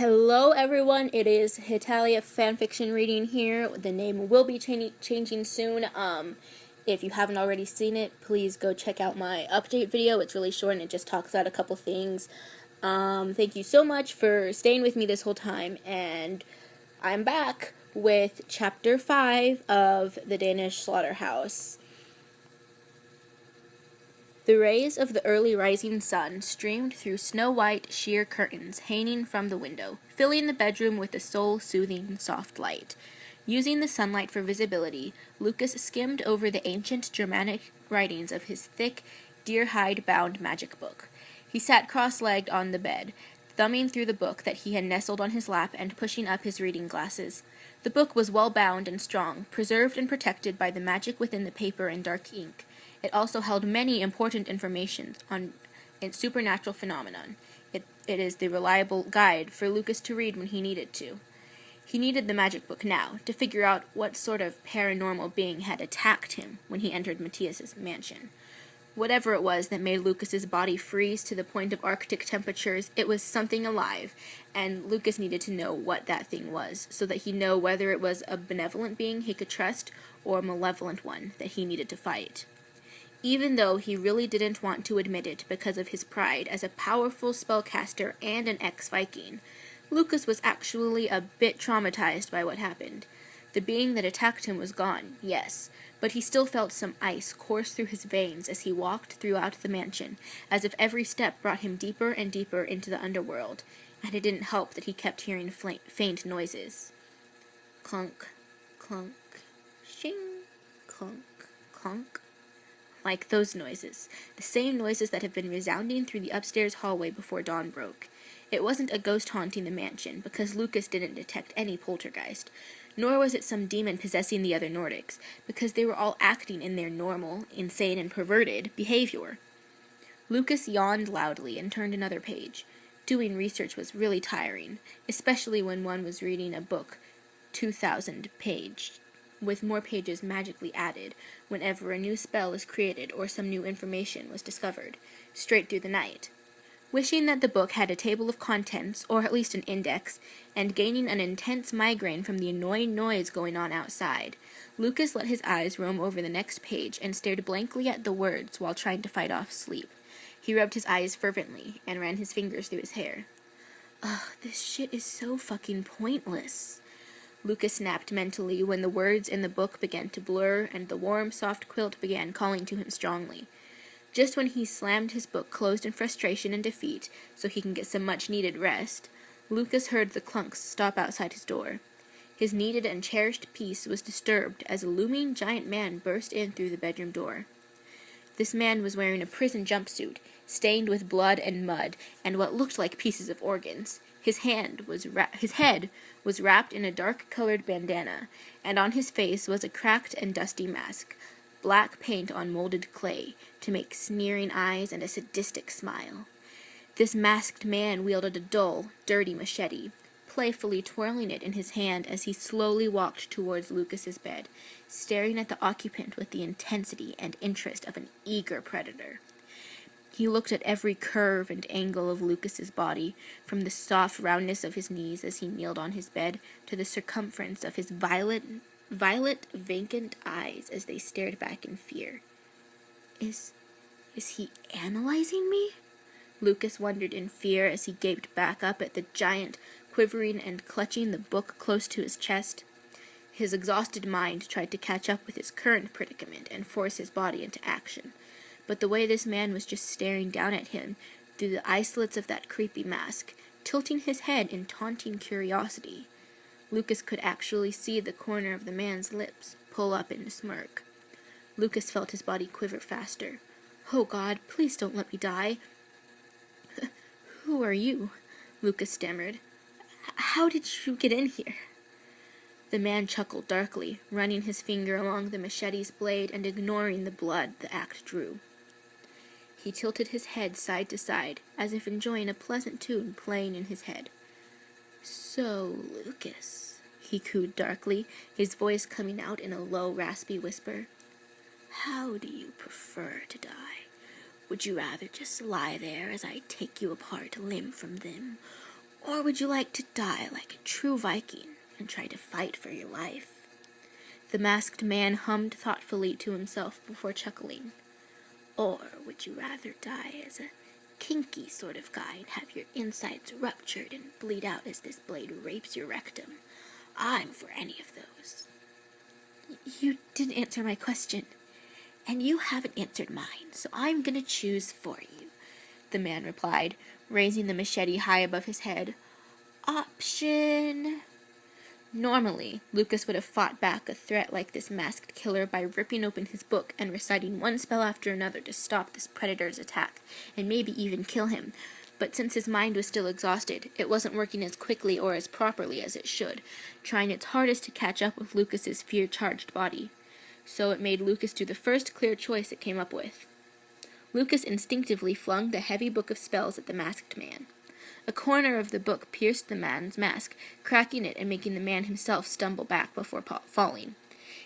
Hello everyone, it is Hetalia fanfiction reading here. The name will be changing soon. If you haven't already seen it, please go check out my update video. It's really short and it just talks out a couple things. Thank you so much for staying with me this whole time, and I'm back with chapter 5 of the Danish Slaughterhouse. The rays of the early rising sun streamed through snow-white sheer curtains hanging from the window, filling the bedroom with a soul-soothing soft light. Using the sunlight for visibility, Lucas skimmed over the ancient Germanic writings of his thick, deer-hide-bound magic book. He sat cross-legged on the bed, thumbing through the book that he had nestled on his lap and pushing up his reading glasses. The book was well-bound and strong, preserved and protected by the magic within the paper and dark ink. It also held many important information on supernatural phenomenon. It is the reliable guide for Lucas to read when he needed to. He needed the magic book now to figure out what sort of paranormal being had attacked him when he entered Matthias's mansion. Whatever it was that made Lucas's body freeze to the point of Arctic temperatures, it was something alive, and Lucas needed to know what that thing was, so that he'd know whether it was a benevolent being he could trust or a malevolent one that he needed to fight. Even though he really didn't want to admit it because of his pride as a powerful spellcaster and an ex-Viking, Lucas was actually a bit traumatized by what happened. The being that attacked him was gone, yes, but he still felt some ice course through his veins as he walked throughout the mansion, as if every step brought him deeper and deeper into the underworld, and it didn't help that he kept hearing faint noises. Clunk, clunk, shing, clunk, clunk. Like those noises, the same noises that have been resounding through the upstairs hallway before dawn broke. It wasn't a ghost haunting the mansion, because Lucas didn't detect any poltergeist, nor was it some demon possessing the other Nordics, because they were all acting in their normal, insane, and perverted behavior. Lucas yawned loudly and turned another page. Doing research was really tiring, especially when one was reading a book 2,000 page, with more pages magically added whenever a new spell was created or some new information was discovered, straight through the night. Wishing that the book had a table of contents, or at least an index, and gaining an intense migraine from the annoying noise going on outside, Lucas let his eyes roam over the next page and stared blankly at the words while trying to fight off sleep. He rubbed his eyes fervently and ran his fingers through his hair. Ugh, this shit is so fucking pointless. Lucas snapped mentally when the words in the book began to blur and the warm, soft quilt began calling to him strongly. Just when he slammed his book closed in frustration and defeat so he can get some much-needed rest, Lucas heard the clunks stop outside his door. His needed and cherished peace was disturbed as a looming giant man burst in through the bedroom door. This man was wearing a prison jumpsuit, stained with blood and mud and what looked like pieces of organs. His head was wrapped in a dark-colored bandana, and on his face was a cracked and dusty mask, black paint on molded clay, to make sneering eyes and a sadistic smile. This masked man wielded a dull, dirty machete, playfully twirling it in his hand as he slowly walked towards Lucas's bed, staring at the occupant with the intensity and interest of an eager predator. He looked at every curve and angle of Lucas's body, from the soft roundness of his knees as he kneeled on his bed to the circumference of his violet, vacant eyes as they stared back in fear. Is he analyzing me? Lucas wondered in fear as he gaped back up at the giant, quivering and clutching the book close to his chest. His exhausted mind tried to catch up with his current predicament and force his body into action. But the way this man was just staring down at him through the eye slits of that creepy mask, tilting his head in taunting curiosity, Lucas could actually see the corner of the man's lips pull up in a smirk. Lucas felt his body quiver faster. Oh God, please don't let me die. Who are you? Lucas stammered. How did you get in here? The man chuckled darkly, running his finger along the machete's blade and ignoring the blood the axe drew. He tilted his head side to side, as if enjoying a pleasant tune playing in his head. So, Lucas, he cooed darkly, his voice coming out in a low, raspy whisper. How do you prefer to die? Would you rather just lie there as I take you apart limb from limb, Or would you like to die like a true Viking and try to fight for your life? The masked man hummed thoughtfully to himself before chuckling. Or would you rather die as a kinky sort of guy and have your insides ruptured and bleed out as this blade rapes your rectum? I'm for any of those. You didn't answer my question, and you haven't answered mine, so I'm gonna choose for you, the man replied, raising the machete high above his head. Option... Normally, Lucas would have fought back a threat like this masked killer by ripping open his book and reciting one spell after another to stop this predator's attack, and maybe even kill him. But since his mind was still exhausted, it wasn't working as quickly or as properly as it should, trying its hardest to catch up with Lucas's fear-charged body. So it made Lucas do the first clear choice it came up with. Lucas instinctively flung the heavy book of spells at the masked man. A corner of the book pierced the man's mask, cracking it and making the man himself stumble back before falling.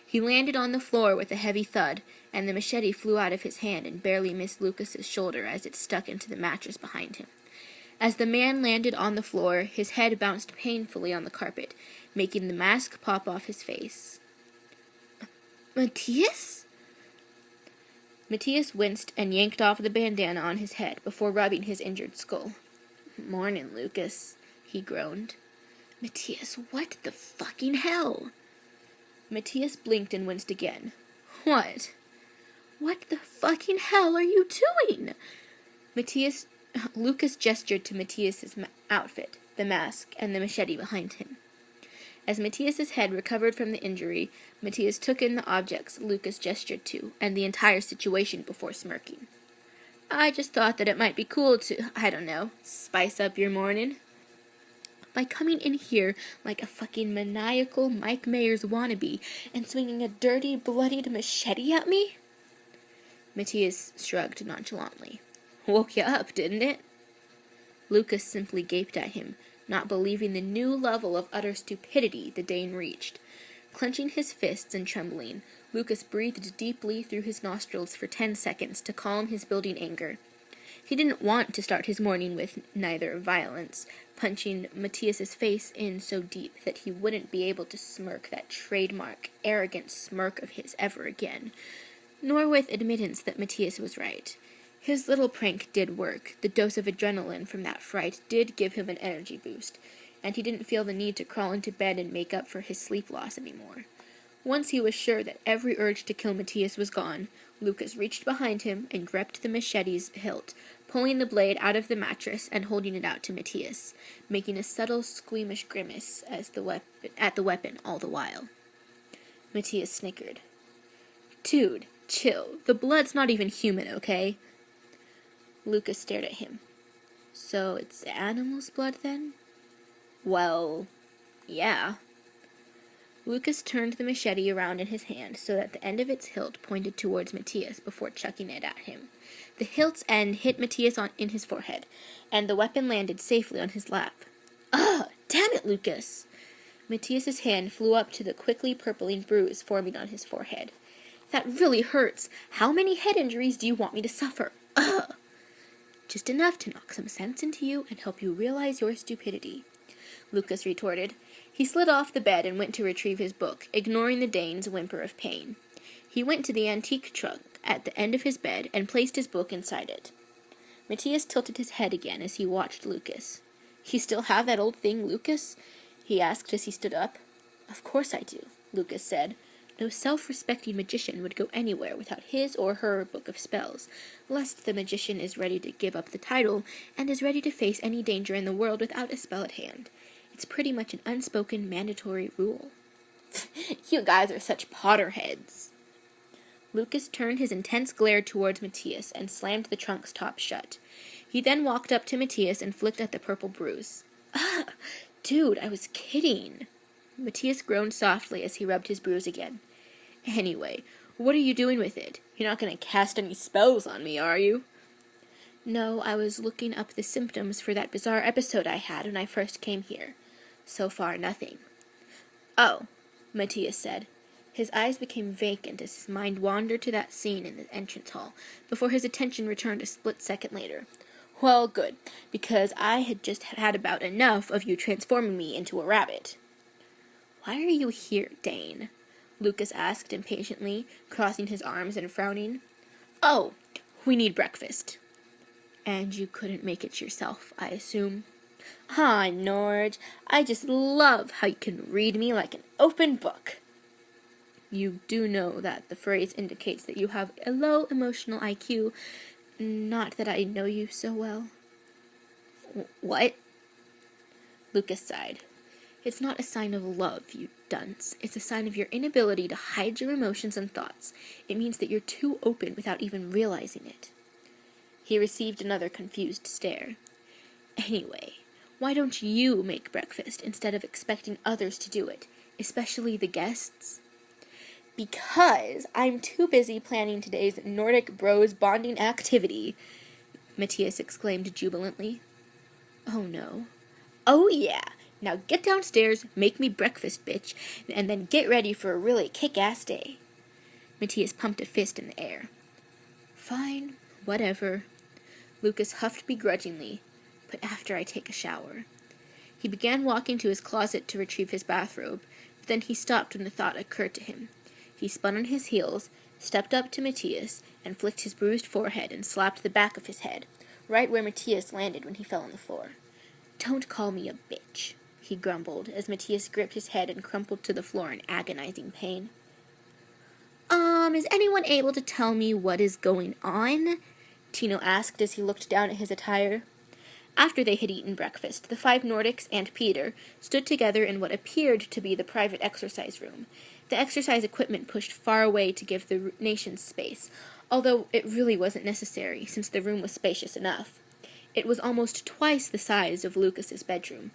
He landed on the floor with a heavy thud, and the machete flew out of his hand and barely missed Lucas's shoulder as it stuck into the mattress behind him. As the man landed on the floor, his head bounced painfully on the carpet, making the mask pop off his face. Matthias? Matthias winced and yanked off the bandana on his head before rubbing his injured skull. Morning, Lucas, he groaned. Matthias, what the fucking hell? Matthias blinked and winced again. What? What the fucking hell are you doing? Lucas gestured to Matthias's outfit, the mask, and the machete behind him. As Matthias's head recovered from the injury, Matthias took in the objects Lucas gestured to, and the entire situation before smirking. I just thought that it might be cool to, I don't know, spice up your morning. By coming in here like a fucking maniacal Mike Myers wannabe and swinging a dirty, bloodied machete at me? Matthias shrugged nonchalantly. Woke you up, didn't it? Lucas simply gaped at him, not believing the new level of utter stupidity the Dane reached. Clenching his fists and trembling, Lucas breathed deeply through his nostrils for 10 seconds to calm his building anger. He didn't want to start his morning with neither violence, punching Matthias's face in so deep that he wouldn't be able to smirk that trademark, arrogant smirk of his ever again, nor with admittance that Matthias was right. His little prank did work. The dose of adrenaline from that fright did give him an energy boost, and he didn't feel the need to crawl into bed and make up for his sleep loss anymore. Once he was sure that every urge to kill Matthias was gone, Lucas reached behind him and gripped the machete's hilt, pulling the blade out of the mattress and holding it out to Matthias, making a subtle, squeamish grimace at the weapon all the while. Matthias snickered. Dude, chill. The blood's not even human, okay? Lucas stared at him. So it's animal's blood, then? Well, yeah. Lucas turned the machete around in his hand so that the end of its hilt pointed towards Matthias before chucking it at him. The hilt's end hit Matthias in his forehead, and the weapon landed safely on his lap. Ugh! Damn it, Lucas! Matthias's hand flew up to the quickly purpling bruise forming on his forehead. That really hurts. How many head injuries do you want me to suffer? Ugh! Just enough to knock some sense into you and help you realize your stupidity, Lucas retorted. He slid off the bed and went to retrieve his book, ignoring the Dane's whimper of pain. He went to the antique trunk at the end of his bed and placed his book inside it. Matthias tilted his head again as he watched Lucas. You still have that old thing, Lucas? He asked as he stood up. Of course I do, Lucas said. No self-respecting magician would go anywhere without his or her book of spells, lest the magician is ready to give up the title and is ready to face any danger in the world without a spell at hand. It's pretty much an unspoken mandatory rule. You guys are such Potterheads. Lucas turned his intense glare towards Matthias and slammed the trunk's top shut. He then walked up to Matthias and flicked at the purple bruise. Ah, dude, I was kidding. Matthias groaned softly as he rubbed his bruise again. Anyway, what are you doing with it? You're not going to cast any spells on me, are you? No, I was looking up the symptoms for that bizarre episode I had when I first came here. So far, nothing. Oh, Matthias said. His eyes became vacant as his mind wandered to that scene in the entrance hall, before his attention returned a split second later. Well, good, because I had just had about enough of you transforming me into a rabbit. Why are you here, Dane? Lucas asked impatiently, crossing his arms and frowning. Oh, we need breakfast. And you couldn't make it yourself, I assume? Ah, Norge, I just love how you can read me like an open book. You do know that the phrase indicates that you have a low emotional IQ, not that I know you so well. What? Lucas sighed. It's not a sign of love, you dunce. It's a sign of your inability to hide your emotions and thoughts. It means that you're too open without even realizing it. He received another confused stare. Anyway, why don't you make breakfast instead of expecting others to do it, especially the guests? Because I'm too busy planning today's Nordic Bros bonding activity, Matthias exclaimed jubilantly. Oh no. Oh yeah. Now get downstairs, make me breakfast, bitch, and then get ready for a really kick-ass day. Matthias pumped a fist in the air. Fine, whatever. Lucas huffed begrudgingly, but after I take a shower. He began walking to his closet to retrieve his bathrobe, but then he stopped when a thought occurred to him. He spun on his heels, stepped up to Matthias, and flicked his bruised forehead and slapped the back of his head, right where Matthias landed when he fell on the floor. Don't call me a bitch, he grumbled, as Matthias gripped his head and crumpled to the floor in agonizing pain. Is anyone able to tell me what is going on? Tino asked as he looked down at his attire. After they had eaten breakfast, the 5 Nordics and Peter stood together in what appeared to be the private exercise room. The exercise equipment pushed far away to give the nations space, although it really wasn't necessary since the room was spacious enough. It was almost twice the size of Lucas's bedroom.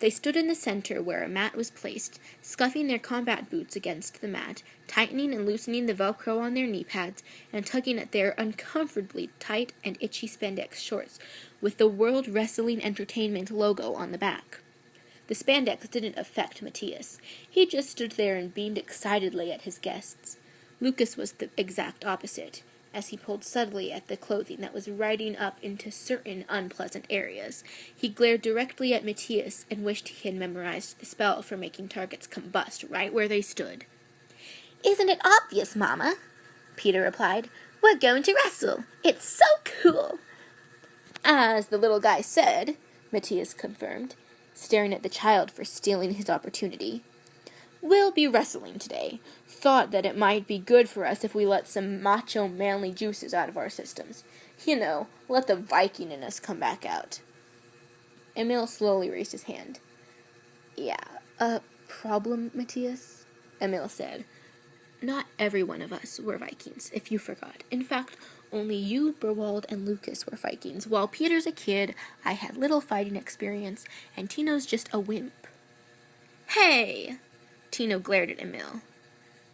They stood in the center where a mat was placed, scuffing their combat boots against the mat, tightening and loosening the Velcro on their knee pads, and tugging at their uncomfortably tight and itchy spandex shorts with the World Wrestling Entertainment logo on the back. The spandex didn't affect Matthias. He just stood there and beamed excitedly at his guests. Lucas was the exact opposite, as he pulled subtly at the clothing that was riding up into certain unpleasant areas. He glared directly at Matthias and wished he had memorized the spell for making targets combust right where they stood. Isn't it obvious, Mama? Peter replied. We're going to wrestle. It's so cool. As the little guy said, Matthias confirmed, staring at the child for stealing his opportunity. We'll be wrestling today. Thought that it might be good for us if we let some macho manly juices out of our systems. You know, let the Viking in us come back out. Emil slowly raised his hand. Yeah, problem, Matthias? Emil said. Not every one of us were Vikings, if you forgot. In fact, only you, Berwald, and Lucas were Vikings. While Peter's a kid, I had little fighting experience, and Tino's just a wimp. Hey! Tino glared at Emil.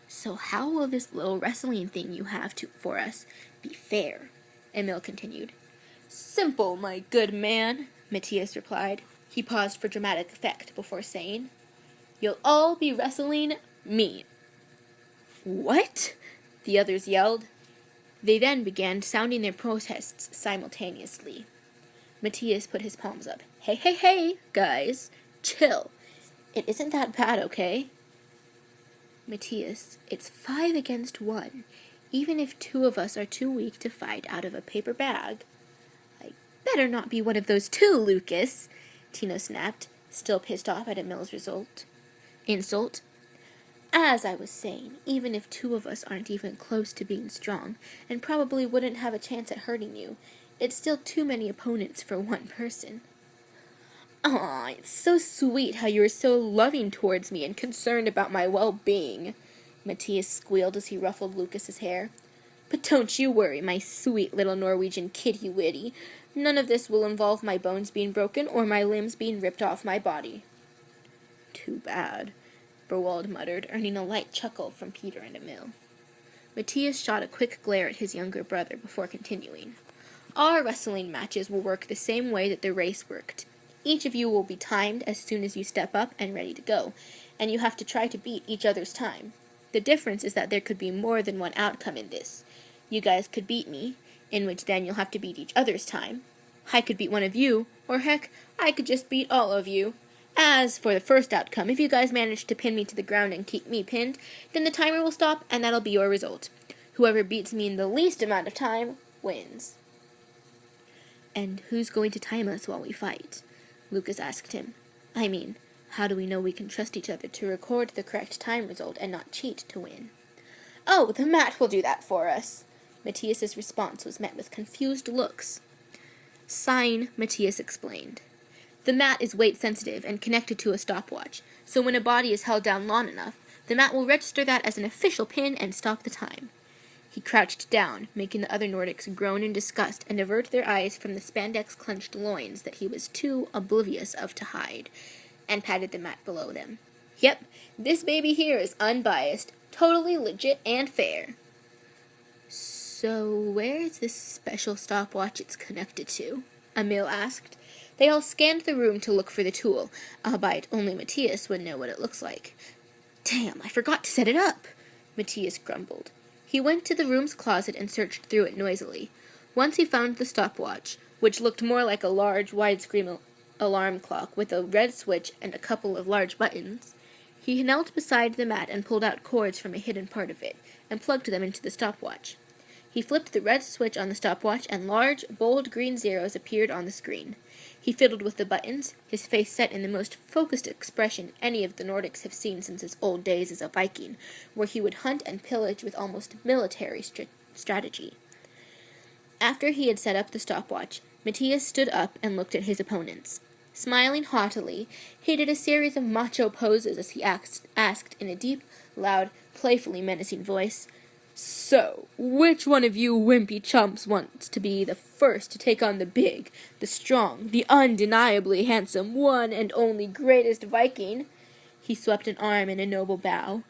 So how will this little wrestling thing you have for us be fair? Emil continued. Simple, my good man, Matthias replied. He paused for dramatic effect before saying, You'll all be wrestling me. What? The others yelled. They then began sounding their protests simultaneously. Matthias put his palms up. Hey, guys, chill. It isn't that bad, okay? Matthias, it's 5 against 1. Even if 2 of us are too weak to fight out of a paper bag. I better not be one of those 2, Lucas, Tino snapped, still pissed off at Emil's insult. As I was saying, even if 2 of us aren't even close to being strong, and probably wouldn't have a chance at hurting you, it's still too many opponents for 1 person. Aw, it's so sweet how you are so loving towards me and concerned about my well-being, Matthias squealed as he ruffled Lucas's hair. But don't you worry, my sweet little Norwegian kitty-witty. None of this will involve my bones being broken or my limbs being ripped off my body. Too bad, Berwald muttered, earning a light chuckle from Peter and Emil. Matthias shot a quick glare at his younger brother before continuing. Our wrestling matches will work the same way that the race worked. Each of you will be timed as soon as you step up and ready to go, and you have to try to beat each other's time. The difference is that there could be more than one outcome in this. You guys could beat me, in which then you'll have to beat each other's time. I could beat one of you, or heck, I could just beat all of you. As for the first outcome, if you guys manage to pin me to the ground and keep me pinned, then the timer will stop and that'll be your result. Whoever beats me in the least amount of time wins. And who's going to time us while we fight? Lucas asked him. I mean, how do we know we can trust each other to record the correct time result and not cheat to win? Oh, the mat will do that for us. Matthias's response was met with confused looks. Sign, Matthias explained. The mat is weight sensitive and connected to a stopwatch, so when a body is held down long enough, the mat will register that as an official pin and stop the time. He crouched down, making the other Nordics groan in disgust and avert their eyes from the spandex-clenched loins that he was too oblivious of to hide, and patted the mat below them. Yep, this baby here is unbiased, totally legit and fair. So where is this special stopwatch it's connected to? Emil asked. They all scanned the room to look for the tool, albeit only Matthias would know what it looks like. Damn, I forgot to set it up, Matthias grumbled. He went to the room's closet and searched through it noisily. Once he found the stopwatch, which looked more like a large, widescreen alarm clock with a red switch and a couple of large buttons, he knelt beside the mat and pulled out cords from a hidden part of it, and plugged them into the stopwatch. He flipped the red switch on the stopwatch, and large, bold green zeros appeared on the screen. He fiddled with the buttons, his face set in the most focused expression any of the Nordics have seen since his old days as a Viking, where he would hunt and pillage with almost military strategy. After he had set up the stopwatch, Matthias stood up and looked at his opponents. Smiling haughtily, he did a series of macho poses as he asked in a deep, loud, playfully menacing voice, So, which one of you wimpy chumps wants to be the first to take on the big, the strong, the undeniably handsome, one and only greatest Viking? He swept an arm in a noble bow.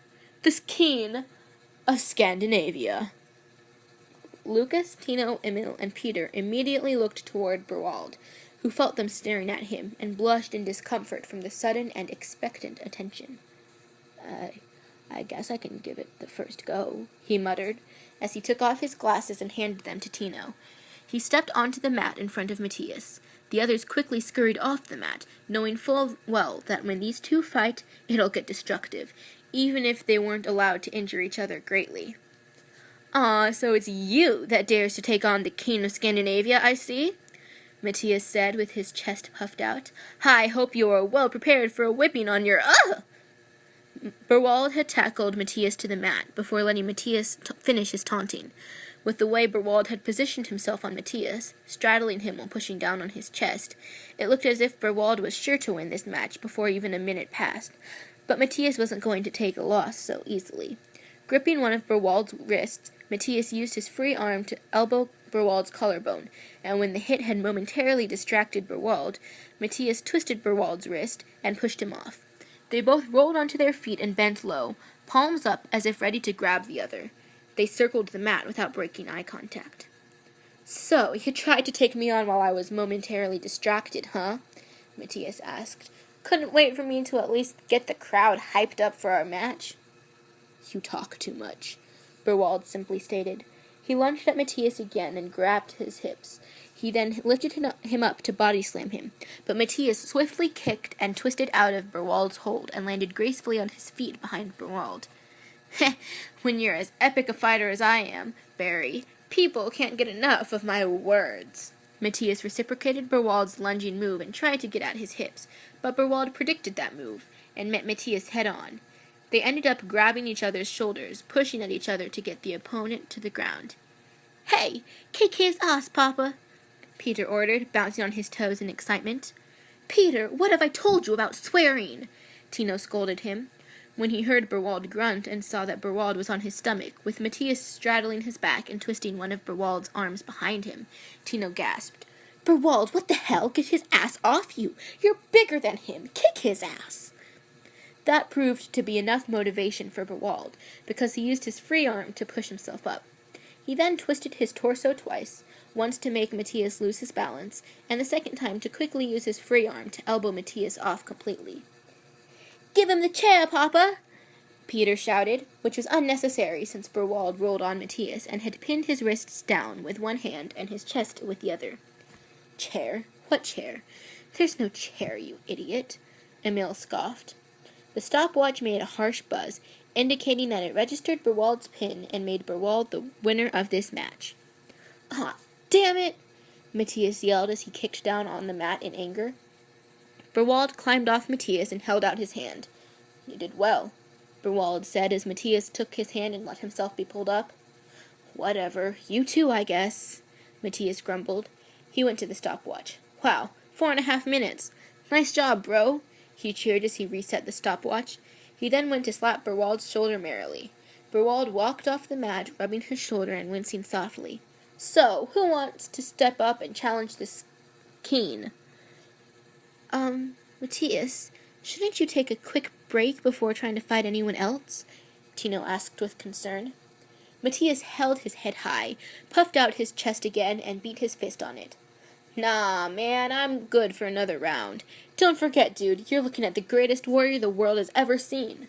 The king of Scandinavia. Lucas, Tino, Emil, and Peter immediately looked toward Berwald, who felt them staring at him and blushed in discomfort from the sudden and expectant attention. I guess I can give it the first go, he muttered, as he took off his glasses and handed them to Tino. He stepped onto the mat in front of Matthias. The others quickly scurried off the mat, knowing full well that when these two fight, it'll get destructive, even if they weren't allowed to injure each other greatly. Ah, so it's you that dares to take on the king of Scandinavia, I see, Matthias said with his chest puffed out. I hope you are well prepared for a whipping on your Berwald had tackled Matthias to the mat before letting Matthias finish his taunting. With the way Berwald had positioned himself on Matthias, straddling him while pushing down on his chest, it looked as if Berwald was sure to win this match before even a minute passed. But Matthias wasn't going to take a loss so easily. Gripping one of Berwald's wrists, Matthias used his free arm to elbow Berwald's collarbone, and when the hit had momentarily distracted Berwald, Matthias twisted Berwald's wrist and pushed him off. They both rolled onto their feet and bent low, palms up as if ready to grab the other. They circled the mat without breaking eye contact. So, you tried to take me on while I was momentarily distracted, huh? Matthias asked. Couldn't wait for me to at least get the crowd hyped up for our match? You talk too much, Berwald simply stated. He lunged at Matthias again and grabbed his hips. He then lifted him up to body slam him, but Matthias swiftly kicked and twisted out of Berwald's hold and landed gracefully on his feet behind Berwald. Heh, when you're as epic a fighter as I am, Barry, people can't get enough of my words. Matthias reciprocated Berwald's lunging move and tried to get at his hips, but Berwald predicted that move and met Matthias head-on. They ended up grabbing each other's shoulders, pushing at each other to get the opponent to the ground. Hey, kick his ass, Papa, Peter ordered, bouncing on his toes in excitement. Peter, what have I told you about swearing? Tino scolded him. When he heard Berwald grunt and saw that Berwald was on his stomach, with Matthias straddling his back and twisting one of Berwald's arms behind him, Tino gasped. Berwald, what the hell? Get his ass off you! You're bigger than him! Kick his ass! That proved to be enough motivation for Berwald, because he used his free arm to push himself up. He then twisted his torso twice, once to make Matthias lose his balance, and the second time to quickly use his free arm to elbow Matthias off completely. Give him the chair, Papa! Peter shouted, which was unnecessary since Berwald rolled on Matthias and had pinned his wrists down with one hand and his chest with the other. Chair? What chair? There's no chair, you idiot, Emil scoffed. The stopwatch made a harsh buzz, indicating that it registered Berwald's pin and made Berwald the winner of this match. Ah, damn it! Matthias yelled as he kicked down on the mat in anger. Berwald climbed off Matthias and held out his hand. You did well, Berwald said as Matthias took his hand and let himself be pulled up. Whatever, you too, I guess, Matthias grumbled. He went to the stopwatch. Wow, 4.5 minutes. Nice job, bro, he cheered as he reset the stopwatch. He then went to slap Berwald's shoulder merrily. Berwald walked off the mat, rubbing his shoulder and wincing softly. So, who wants to step up and challenge this Keen? Matthias, shouldn't you take a quick break before trying to fight anyone else? Tino asked with concern. Matthias held his head high, puffed out his chest again, and beat his fist on it. Nah, man, I'm good for another round. Don't forget, dude, you're looking at the greatest warrior the world has ever seen,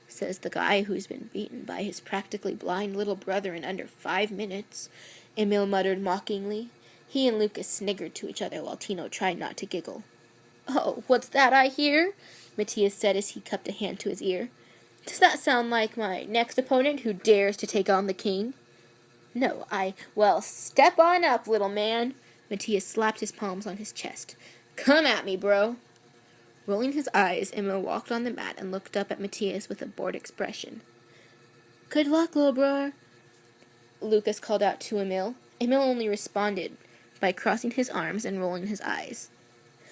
says the guy who's been beaten by his practically blind little brother in under 5 minutes, Emil muttered mockingly. He and Lucas sniggered to each other while Tino tried not to giggle. Oh, what's that I hear? Matthias said as he cupped a hand to his ear. Does that sound like my next opponent who dares to take on the king? No, well, step on up, little man. Matthias slapped his palms on his chest. Come at me, bro. Rolling his eyes, Emil walked on the mat and looked up at Matthias with a bored expression. Good luck, little bro, Lucas called out to Emil. Emil only responded by crossing his arms and rolling his eyes.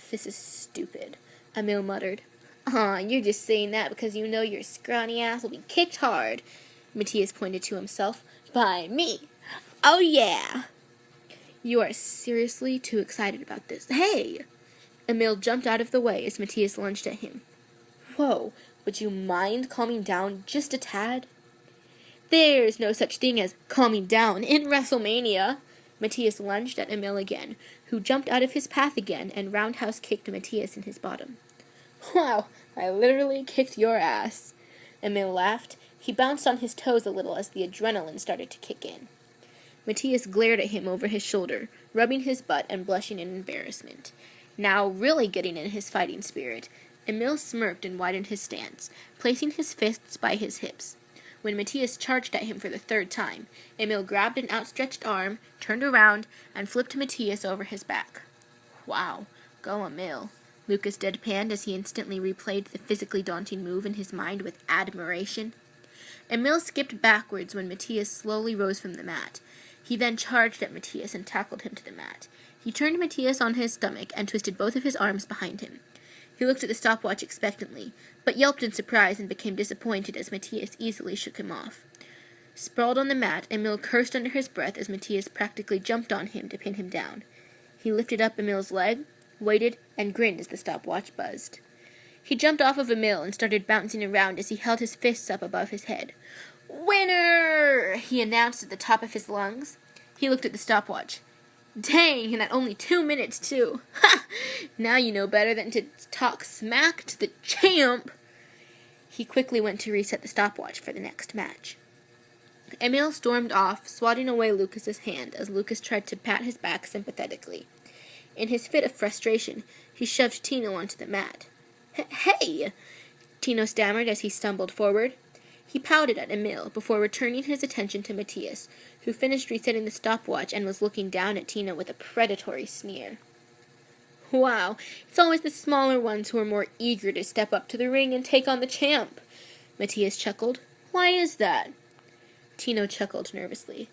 This is stupid, Emil muttered. Aw, you're just saying that because you know your scrawny ass will be kicked hard, Matthias pointed to himself. By me. Oh yeah. You are seriously too excited about this. Hey! Emil jumped out of the way as Matthias lunged at him. Whoa, would you mind calming down just a tad? There's no such thing as calming down in WrestleMania. Matthias lunged at Emil again, who jumped out of his path again and roundhouse kicked Matthias in his bottom. Wow, I literally kicked your ass. Emil laughed. He bounced on his toes a little as the adrenaline started to kick in. Matthias glared at him over his shoulder, rubbing his butt and blushing in embarrassment. Now really getting in his fighting spirit, Emil smirked and widened his stance, placing his fists by his hips. When Matthias charged at him for the 3rd time, Emil grabbed an outstretched arm, turned around, and flipped Matthias over his back. Wow, go Emil, Lucas deadpanned as he instantly replayed the physically daunting move in his mind with admiration. Emil skipped backwards when Matthias slowly rose from the mat. He then charged at Matthias and tackled him to the mat. He turned Matthias on his stomach and twisted both of his arms behind him. He looked at the stopwatch expectantly, but yelped in surprise and became disappointed as Matthias easily shook him off. Sprawled on the mat, Emil cursed under his breath as Matthias practically jumped on him to pin him down. He lifted up Emil's leg, waited, and grinned as the stopwatch buzzed. He jumped off of Emil and started bouncing around as he held his fists up above his head. Winner! He announced at the top of his lungs. He looked at the stopwatch. Dang, and at only 2 minutes, too. Ha! Now you know better than to talk smack to the champ. He quickly went to reset the stopwatch for the next match. Emil stormed off, swatting away Lucas's hand as Lucas tried to pat his back sympathetically. In his fit of frustration, he shoved Tino onto the mat. Hey! Tino stammered as he stumbled forward. He pouted at Emil before returning his attention to Matthias, who finished resetting the stopwatch and was looking down at Tino with a predatory sneer. Wow, it's always the smaller ones who are more eager to step up to the ring and take on the champ, Matthias chuckled. Why is that? Tino chuckled nervously.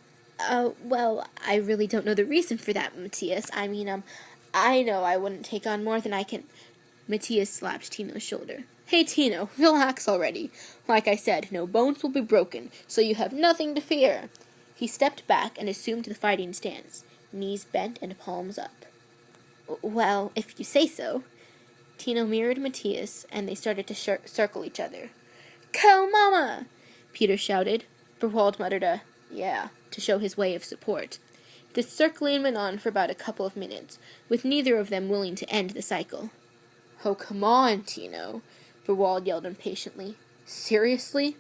Well, I really don't know the reason for that, Matthias. I know I wouldn't take on more than I can... Matthias slapped Tino's shoulder. Hey, Tino, relax already. Like I said, no bones will be broken, so you have nothing to fear. He stepped back and assumed the fighting stance, knees bent and palms up. Well, if you say so. Tino mirrored Matthias, and they started to circle each other. Go, Mama! Peter shouted. Berwald muttered a, yeah, to show his way of support. This circling went on for about a couple of minutes, with neither of them willing to end the cycle. Oh, come on, Tino, Berwald yelled impatiently. Seriously?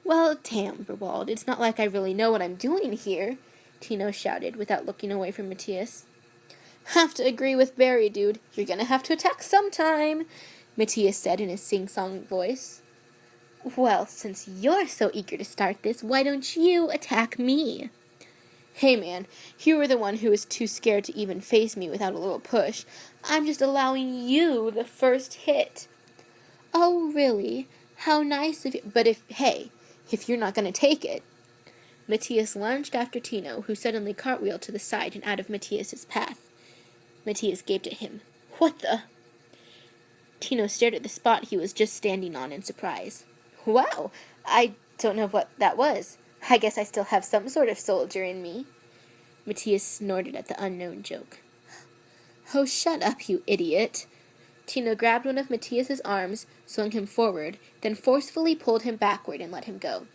Well, damn, Berwald, it's not like I really know what I'm doing here, Tino shouted without looking away from Matthias. Have to agree with Barry, dude. You're gonna have to attack sometime, Matthias said in his sing-song voice. Well, since you're so eager to start this, why don't you attack me? Hey man, you were the one who was too scared to even face me without a little push. I'm just allowing you the first hit. Oh, really? How nice of you. But if you're not gonna take it. Matthias lunged after Tino, who suddenly cartwheeled to the side and out of Matthias's path. Matthias gaped at him. What the? Tino stared at the spot he was just standing on in surprise. Wow, I don't know what that was. I guess I still have some sort of soldier in me. Matthias snorted at the unknown joke. Oh, shut up, you idiot. Tino grabbed one of Matthias's arms, swung him forward, then forcefully pulled him backward and let him go.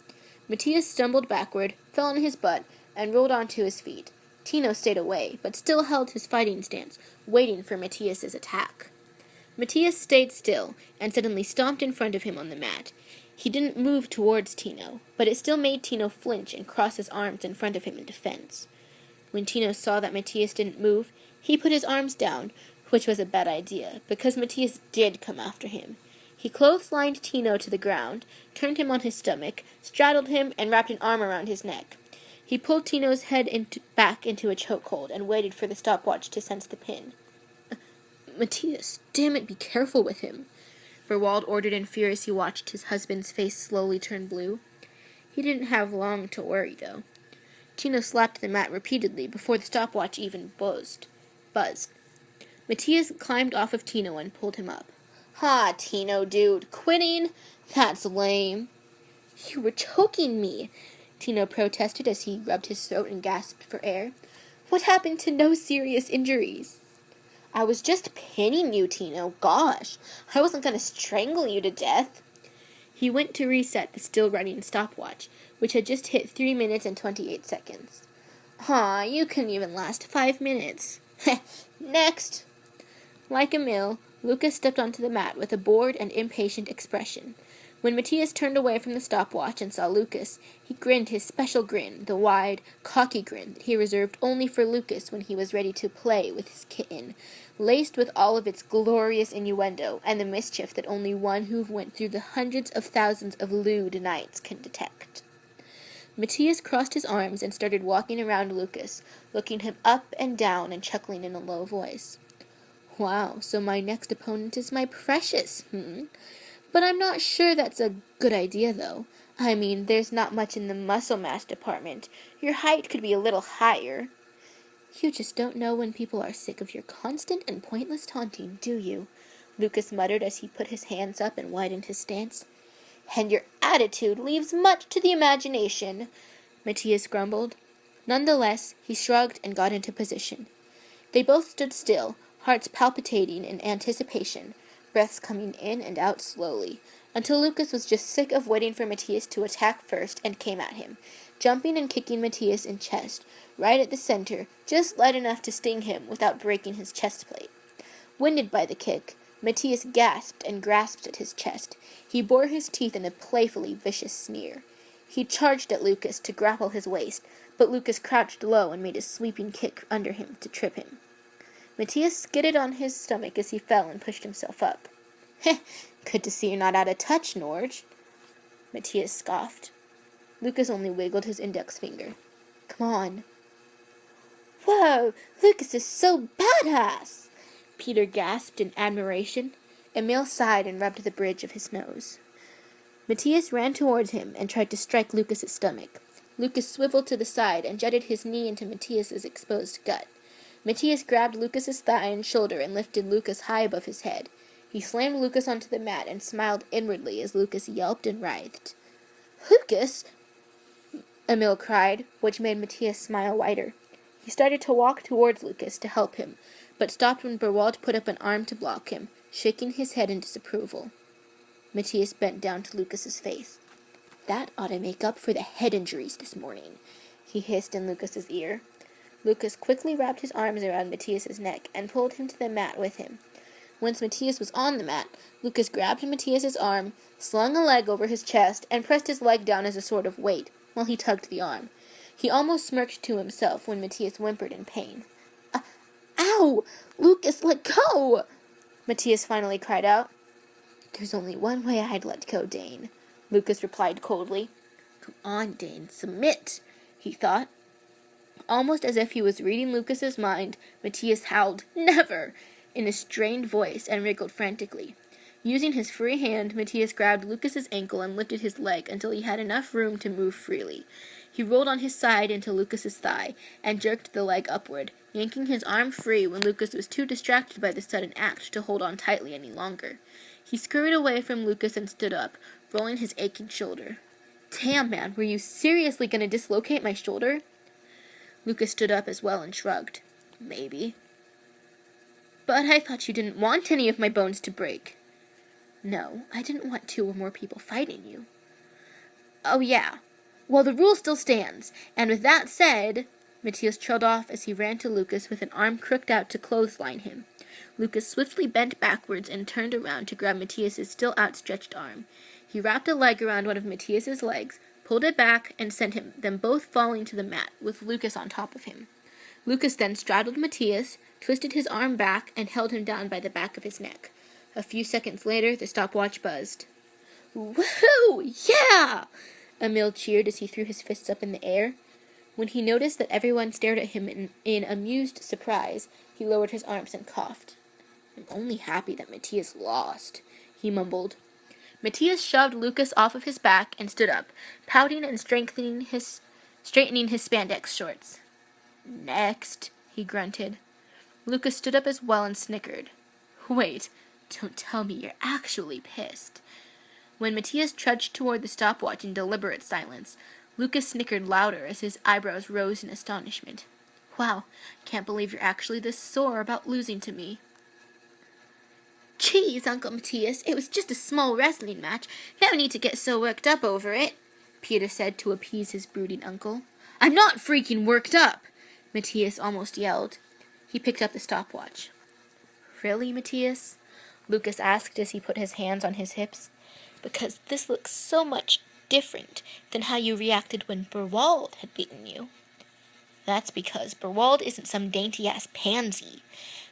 Matthias stumbled backward, fell on his butt, and rolled onto his feet. Tino stayed away, but still held his fighting stance, waiting for Matthias's attack. Matthias stayed still, and suddenly stomped in front of him on the mat. He didn't move towards Tino, but it still made Tino flinch and cross his arms in front of him in defense. When Tino saw that Matthias didn't move, he put his arms down, which was a bad idea, because Matthias did come after him. He clotheslined Tino to the ground, turned him on his stomach, straddled him, and wrapped an arm around his neck. He pulled Tino's head back into a chokehold and waited for the stopwatch to sense the pin. Matthias, damn it, be careful with him, Berwald ordered in fear as he watched his husband's face slowly turn blue. He didn't have long to worry, though. Tino slapped the mat repeatedly before the stopwatch even buzzed. Matthias climbed off of Tino and pulled him up. Ha, Tino, dude, quitting? That's lame. You were choking me, Tino protested as he rubbed his throat and gasped for air. What happened to no serious injuries? I was just pinning you, Tino. Gosh, I wasn't going to strangle you to death. He went to reset the still-running stopwatch, which had just hit 3 minutes and 28 seconds. Aw, you couldn't even last 5 minutes. Next! Like a mill, Lucas stepped onto the mat with a bored and impatient expression. When Matthias turned away from the stopwatch and saw Lucas, he grinned his special grin, the wide, cocky grin that he reserved only for Lucas when he was ready to play with his kitten, laced with all of its glorious innuendo and the mischief that only one who went through the hundreds of thousands of lewd nights can detect. Matthias crossed his arms and started walking around Lucas, looking him up and down and chuckling in a low voice. Wow, so my next opponent is my precious, But I'm not sure that's a good idea, though. I mean, there's not much in the muscle mass department. Your height could be a little higher. You just don't know when people are sick of your constant and pointless taunting, do you? Lucas muttered as he put his hands up and widened his stance. And your attitude leaves much to the imagination, Matthias grumbled. Nonetheless, he shrugged and got into position. They both stood still, hearts palpitating in anticipation, breaths coming in and out slowly, until Lucas was just sick of waiting for Matthias to attack first and came at him, jumping and kicking Matthias in chest, right at the center, just light enough to sting him without breaking his chest plate. Winded by the kick, Matthias gasped and grasped at his chest. He bore his teeth in a playfully vicious sneer. He charged at Lucas to grapple his waist, but Lucas crouched low and made a sweeping kick under him to trip him. Matthias skidded on his stomach as he fell and pushed himself up. Heh, good to see you're not out of touch, Norge, Matthias scoffed. Lucas only wiggled his index finger. Come on. Whoa, Lucas is so badass, Peter gasped in admiration. Emil sighed and rubbed the bridge of his nose. Matthias ran towards him and tried to strike Lucas's stomach. Lucas swiveled to the side and jutted his knee into Matthias's exposed gut. Matthias grabbed Lucas's thigh and shoulder and lifted Lucas high above his head. He slammed Lucas onto the mat and smiled inwardly as Lucas yelped and writhed. Lucas! Emil cried, which made Matthias smile wider. He started to walk towards Lucas to help him, but stopped when Berwald put up an arm to block him, shaking his head in disapproval. Matthias bent down to Lucas's face. That ought to make up for the head injuries this morning, he hissed in Lucas's ear. Lucas quickly wrapped his arms around Matthias's neck and pulled him to the mat with him. Once Matthias was on the mat, Lucas grabbed Matthias's arm, slung a leg over his chest, and pressed his leg down as a sort of weight, while he tugged the arm. He almost smirked to himself when Matthias whimpered in pain. Ow! go! Lucas, let go! Matthias finally cried out. There's only one way I'd let go, Dane, Lucas replied coldly. Come on, Dane, submit, he thought. Almost as if he was reading Lucas's mind, Matthias howled, Never! In a strained voice and wriggled frantically. Using his free hand, Matthias grabbed Lucas's ankle and lifted his leg until he had enough room to move freely. He rolled on his side into Lucas's thigh and jerked the leg upward, yanking his arm free when Lucas was too distracted by the sudden act to hold on tightly any longer. He scurried away from Lucas and stood up, rolling his aching shoulder. Damn, man, were you seriously going to dislocate my shoulder? Lucas stood up as well and shrugged. Maybe. But I thought you didn't want any of my bones to break. No, I didn't want 2 or more people fighting you. Oh, yeah. Well, the rule still stands, and with that said, Matthias trailed off as he ran to Lucas with an arm crooked out to clothesline him. Lucas swiftly bent backwards and turned around to grab Matthias's still outstretched arm. He wrapped a leg around one of Matthias's legs, pulled it back, and sent them both falling to the mat, with Lucas on top of him. Lucas then straddled Matthias, twisted his arm back, and held him down by the back of his neck. A few seconds later, the stopwatch buzzed. Woohoo! Yeah! Emil cheered as he threw his fists up in the air. When he noticed that everyone stared at him in amused surprise, he lowered his arms and coughed. I'm only happy that Matthias lost, he mumbled. Matthias shoved Lucas off of his back and stood up, pouting and straightening his spandex shorts. Next, he grunted. Lucas stood up as well and snickered. Wait, don't tell me you're actually pissed. When Matthias trudged toward the stopwatch in deliberate silence, Lucas snickered louder as his eyebrows rose in astonishment. Wow, can't believe you're actually this sore about losing to me. Geez, Uncle Matthias, it was just a small wrestling match. No need to get so worked up over it, Peter said to appease his brooding uncle. I'm not freaking worked up, Matthias almost yelled. He picked up the stopwatch. Really, Matthias? Lucas asked as he put his hands on his hips. Because this looks so much different than how you reacted when Berwald had beaten you. That's because Berwald isn't some dainty-ass pansy,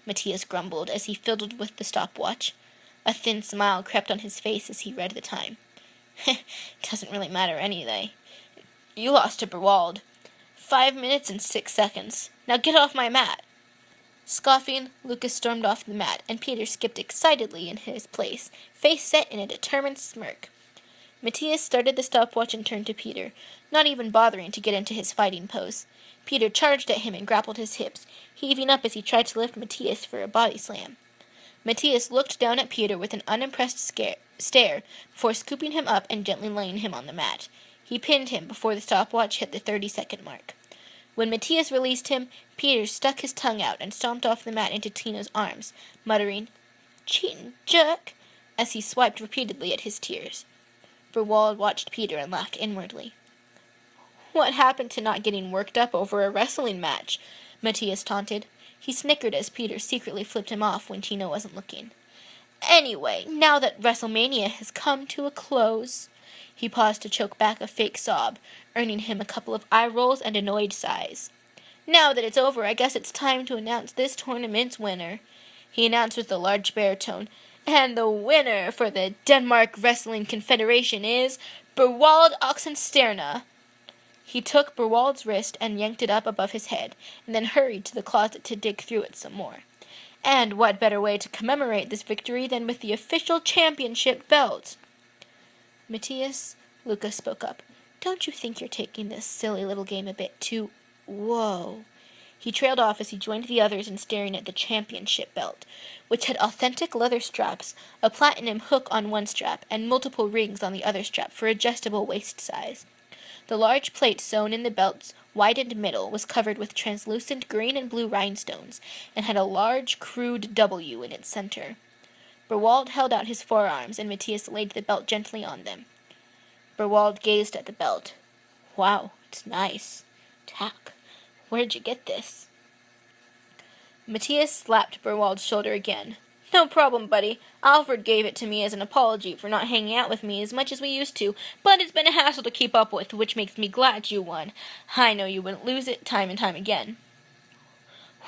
Matthias grumbled as he fiddled with the stopwatch. A thin smile crept on his face as he read the time. Doesn't really matter anyway. You lost to Berwald. 5 minutes and 6 seconds. Now get off my mat. Scoffing, Lucas stormed off the mat, and Peter skipped excitedly in his place, face set in a determined smirk. Matthias started the stopwatch and turned to Peter, not even bothering to get into his fighting pose. Peter charged at him and grappled his hips, heaving up as he tried to lift Matthias for a body slam. Matthias looked down at Peter with an unimpressed stare before scooping him up and gently laying him on the mat. He pinned him before the stopwatch hit the 30-second mark. When Matthias released him, Peter stuck his tongue out and stomped off the mat into Tino's arms, muttering, Cheatin' jerk, as he swiped repeatedly at his tears. Berwald watched Peter and laughed inwardly. What happened to not getting worked up over a wrestling match? Matthias taunted. He snickered as Peter secretly flipped him off when Tino wasn't looking. Anyway, now that WrestleMania has come to a close... He paused to choke back a fake sob, earning him a couple of eye rolls and annoyed sighs. Now that it's over, I guess it's time to announce this tournament's winner, he announced with a large baritone. And the winner for the Denmark Wrestling Confederation is Berwald Oxenstierna. He took Berwald's wrist and yanked it up above his head, and then hurried to the closet to dig through it some more. And what better way to commemorate this victory than with the official championship belt? Matthias, Lucas spoke up. Don't you think you're taking this silly little game a bit too... Whoa. He trailed off as he joined the others in staring at the championship belt, which had authentic leather straps, a platinum hook on one strap, and multiple rings on the other strap for adjustable waist size. The large plate sewn in the belt's widened middle was covered with translucent green and blue rhinestones, and had a large, crude W in its center. Berwald held out his forearms, and Matthias laid the belt gently on them. Berwald gazed at the belt. Wow, it's nice. Tack. Where'd you get this? Matthias slapped Berwald's shoulder again. No problem, buddy. Alfred gave it to me as an apology for not hanging out with me as much as we used to, but it's been a hassle to keep up with, which makes me glad you won. I know you wouldn't lose it time and time again.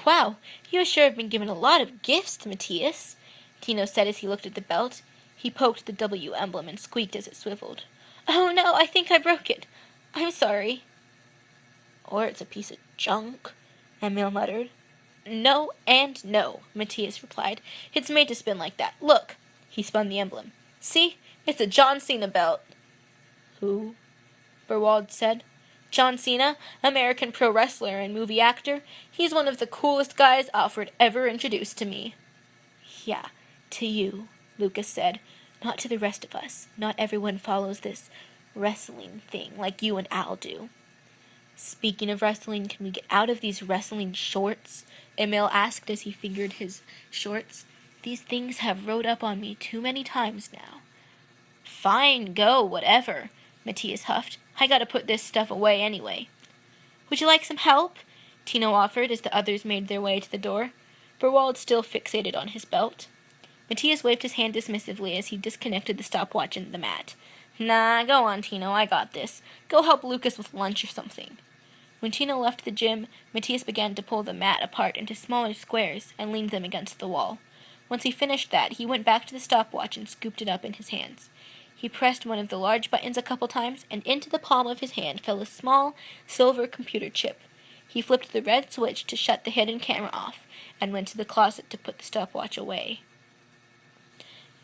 Wow, you sure have been given a lot of gifts, Matthias, Tino said as he looked at the belt. He poked the W emblem and squeaked as it swiveled. Oh no, I think I broke it. I'm sorry. Or it's a piece of junk, Emil muttered. No and no, Matthias replied. It's made to spin like that. Look. He spun the emblem. See? It's a John Cena belt. Who? Berwald said. John Cena, American pro wrestler and movie actor. He's one of the coolest guys Alfred ever introduced to me. Yeah, to you, Lucas said. Not to the rest of us. Not everyone follows this wrestling thing like you and Al do. Speaking of wrestling, can we get out of these wrestling shorts? Emil asked as he fingered his shorts. These things have rode up on me too many times now. Fine, go, whatever, Matthias huffed. I gotta put this stuff away anyway. Would you like some help? Tino offered as the others made their way to the door. Berwald still fixated on his belt. Matthias waved his hand dismissively as he disconnected the stopwatch into the mat. Nah, go on, Tino, I got this. Go help Lucas with lunch or something. When Tino left the gym, Matthias began to pull the mat apart into smaller squares and leaned them against the wall. Once he finished that, he went back to the stopwatch and scooped it up in his hands. He pressed one of the large buttons a couple times, and into the palm of his hand fell a small, silver computer chip. He flipped the red switch to shut the hidden camera off, and went to the closet to put the stopwatch away.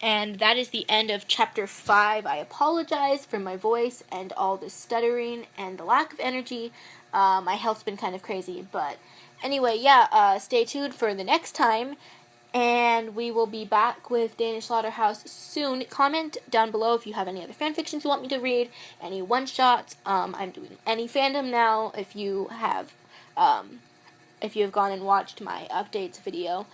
And that is the end of Chapter 5. I apologize for my voice and all the stuttering and the lack of energy. My health's been kind of crazy, but anyway, stay tuned for the next time, and we will be back with Danish Slaughterhouse soon. Comment down below if you have any other fanfictions you want me to read, any one-shots. I'm doing any fandom now. If you have gone and watched my updates video,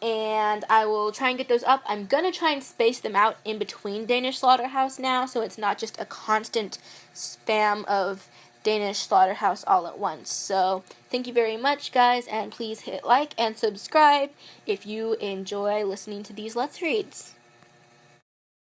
and I will try and get those up. I'm gonna try and space them out in between Danish Slaughterhouse now, so it's not just a constant spam of Danish Slaughterhouse all at once. So thank you very much, guys, and please hit like and subscribe if you enjoy listening to these Let's Reads.